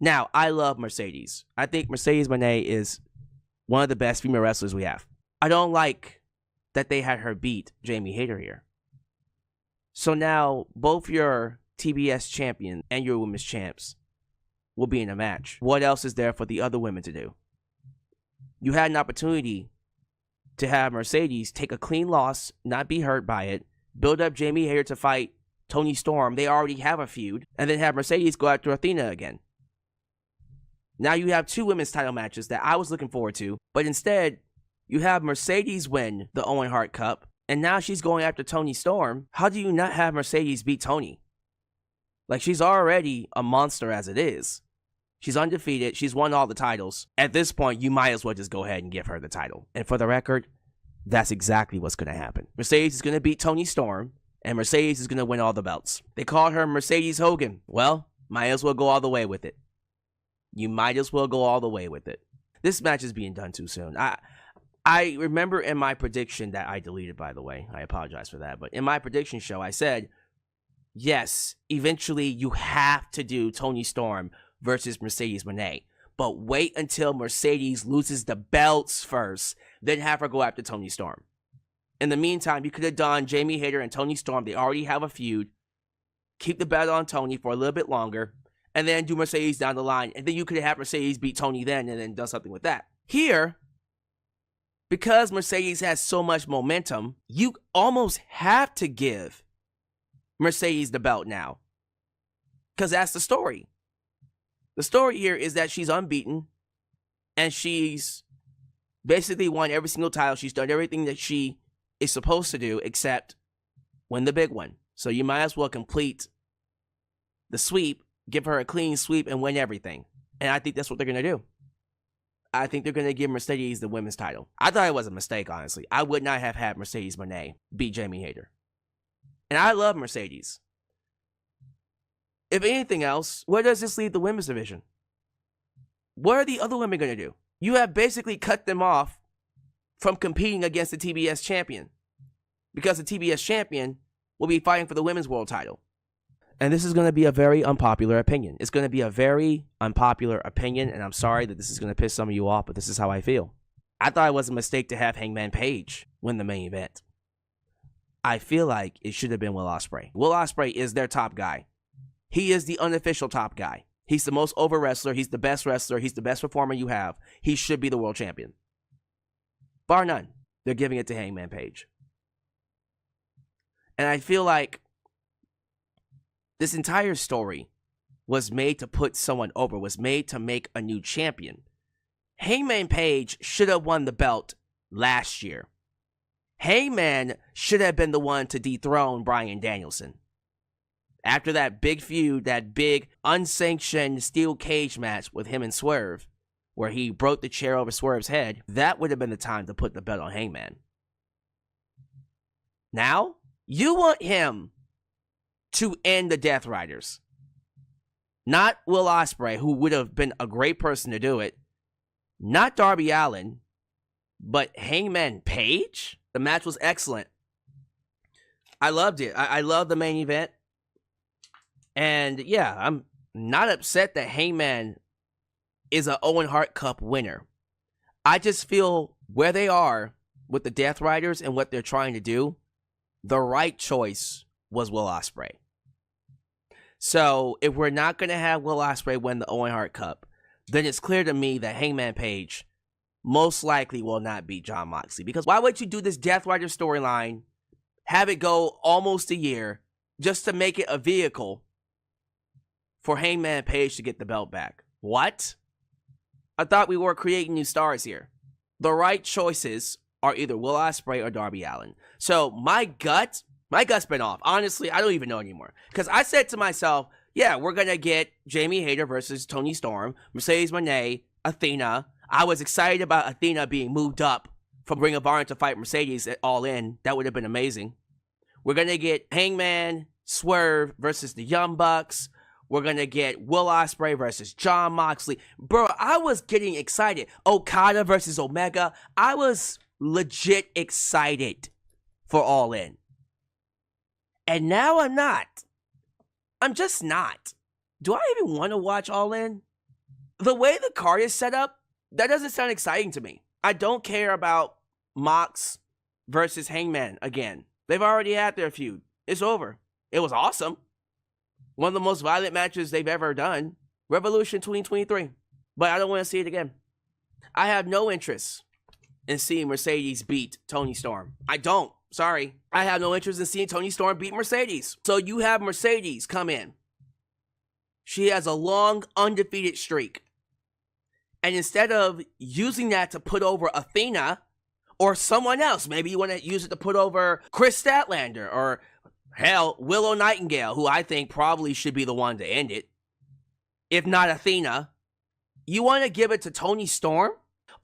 Now, I love Mercedes. I think Mercedes Moné is one of the best female wrestlers we have. I don't like that they had her beat Jamie Hayter here. So now both your TBS champion and your women's champs will be in a match. What else is there for the other women to do? You had an opportunity to have Mercedes take a clean loss, not be hurt by it, build up Jamie Hayter to fight Toni Storm. They already have a feud. And then have Mercedes go after Athena again. Now you have 2 women's title matches that I was looking forward to. But instead, you have Mercedes win the Owen Hart Cup. And now she's going after Toni Storm. How do you not have Mercedes beat Toni? Like, she's already a monster as it is. She's undefeated. She's won all the titles. At this point, you might as well just go ahead and give her the title. And for the record, that's exactly what's going to happen. Mercedes is going to beat Toni Storm, and Mercedes is going to win all the belts. They called her Mercedes Hogan. Well, might as well go all the way with it. You might as well go all the way with it. This match is being done too soon. I remember in my prediction that I deleted, by the way. I apologize for that. But in my prediction show, I said, yes, eventually you have to do Toni Storm versus Mercedes Moné. But wait until Mercedes loses the belts first, then have her go after Toni Storm. In the meantime, you could have done Jamie Hayter and Toni Storm. They already have a feud. Keep the belt on Toni for a little bit longer, and then do Mercedes down the line. And then you could have had Mercedes beat Toni then, and then done something with that. Here, because Mercedes has so much momentum, you almost have to give Mercedes the belt now. Because that's the story. The story here is that she's unbeaten, and she's basically won every single title. She's done everything that she is supposed to do except win the big one. So you might as well complete the sweep, give her a clean sweep, and win everything. And I think that's what they're going to do. I think they're going to give Mercedes the women's title. I thought it was a mistake, honestly. I would not have had Mercedes Moné beat Jamie Hayter. And I love Mercedes. If anything else, where does this leave the women's division? What are the other women going to do? You have basically cut them off from competing against the TBS champion. Because the TBS champion will be fighting for the women's world title. And this is going to be a very unpopular opinion. It's going to be a very unpopular opinion, and I'm sorry that this is going to piss some of you off, but this is how I feel. I thought it was a mistake to have Hangman Page win the main event. I feel like it should have been Will Ospreay. Will Ospreay is their top guy. He is the unofficial top guy. He's the most over wrestler. He's the best wrestler. He's the best performer you have. He should be the world champion. Bar none. They're giving it to Hangman Page. And I feel like this entire story was made to put someone over, was made to make a new champion. Hangman Page should have won the belt last year. Hangman should have been the one to dethrone Bryan Danielson. After that big feud, that big unsanctioned steel cage match with him and Swerve, where he broke the chair over Swerve's head, that would have been the time to put the belt on Hangman. Now, you want him to end the Death Riders. Not Will Ospreay, who would have been a great person to do it. Not Darby Allin, but Hangman Page? The match was excellent. I loved it. I loved the main event. And yeah, I'm not upset that Hangman is an Owen Hart Cup winner. I just feel where they are with the Death Riders and what they're trying to do, the right choice was Will Ospreay. So if we're not going to have Will Ospreay win the Owen Hart Cup, then it's clear to me that Hangman Page most likely will not beat Jon Moxley. Because why would you do this Death Rider storyline, have it go almost a year, just to make it a vehicle for Hangman Page to get the belt back? What? I thought we were creating new stars here. The right choices are either Will Ospreay or Darby Allin. So my gut's been off. Honestly, I don't even know anymore. Because I said to myself, yeah, we're going to get Jamie Hayter versus Toni Storm, Mercedes Moné, Athena. I was excited about Athena being moved up from Ring of Honor to fight Mercedes at All In. That would have been amazing. We're going to get Hangman, Swerve versus the Young Bucks. We're going to get Will Ospreay versus Jon Moxley. Bro, I was getting excited. Okada versus Omega. I was legit excited for All In. And now I'm not. I'm just not. Do I even want to watch All In? The way the card is set up, that doesn't sound exciting to me. I don't care about Mox versus Hangman again. They've already had their feud. It's over. It was awesome. One of the most violent matches they've ever done. Revolution 2023. But I don't want to see it again. I have no interest in seeing Mercedes beat Toni Storm. I don't. Sorry. I have no interest in seeing Toni Storm beat Mercedes. So you have Mercedes come in. She has a long undefeated streak. And instead of using that to put over Athena or someone else, maybe you want to use it to put over Chris Statlander or, hell, Willow Nightingale, who I think probably should be the one to end it. If not Athena, you want to give it to Toni Storm?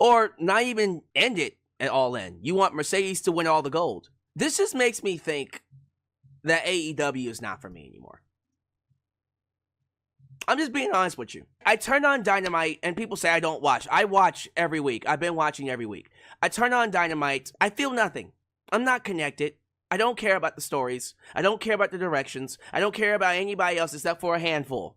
Or not even end it at All In. You want Mercedes to win all the gold. This just makes me think that AEW is not for me anymore. I'm just being honest with you. I turn on Dynamite and people say I don't watch. I watch every week. I've been watching every week. I turn on Dynamite. I feel nothing. I'm not connected. I don't care about the stories. I don't care about the directions. I don't care about anybody else except for a handful.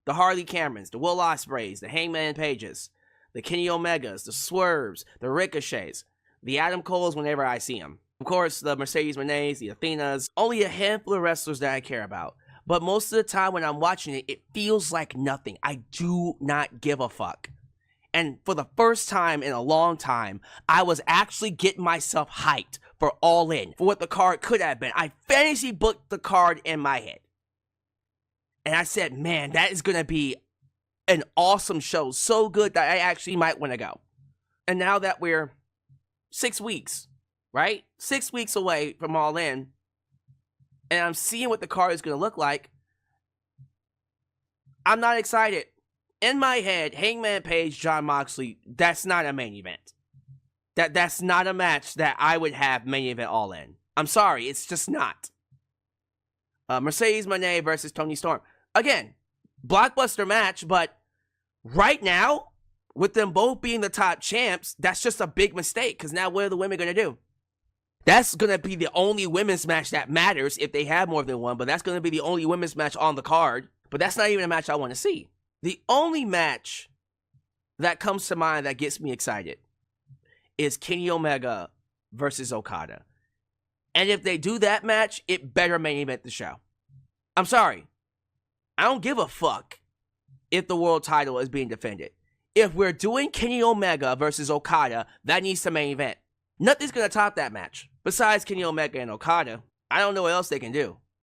The Harley Camerons, the Will Ospreys, the Hangman Pages, the Kenny Omegas, the Swerves, the Ricochets, the Adam Coles whenever I see them. Of course, the Mercedes Moné's, the Athenas. Only a handful of wrestlers that I care about. But most of the time when I'm watching it, it feels like nothing. I do not give a fuck. And for the first time in a long time, I was actually getting myself hyped for All In, for what the card could have been. I fantasy booked the card in my head. And I said, man, that is going to be an awesome show. So good that I actually might want to go. And now that we're 6 weeks, right? 6 weeks away from All In, and I'm seeing what the card is going to look like, I'm not excited. In my head, Hangman Page, Jon Moxley, that's not a main event. That's not a match that I would have main event All In. I'm sorry, it's just not. Mercedes Moné versus Toni Storm. Again, blockbuster match, but right now, with them both being the top champs, that's just a big mistake, because now what are the women going to do? That's going to be the only women's match that matters if they have more than one, but that's going to be the only women's match on the card. But that's not even a match I want to see. The only match that comes to mind that gets me excited is Kenny Omega versus Okada. And if they do that match, it better main event the show. I'm sorry. I don't give a fuck if the world title is being defended. If we're doing Kenny Omega versus Okada, that needs to main event. Nothing's going to top that match. Besides Kenny Omega and Okada, I don't know what else they can do.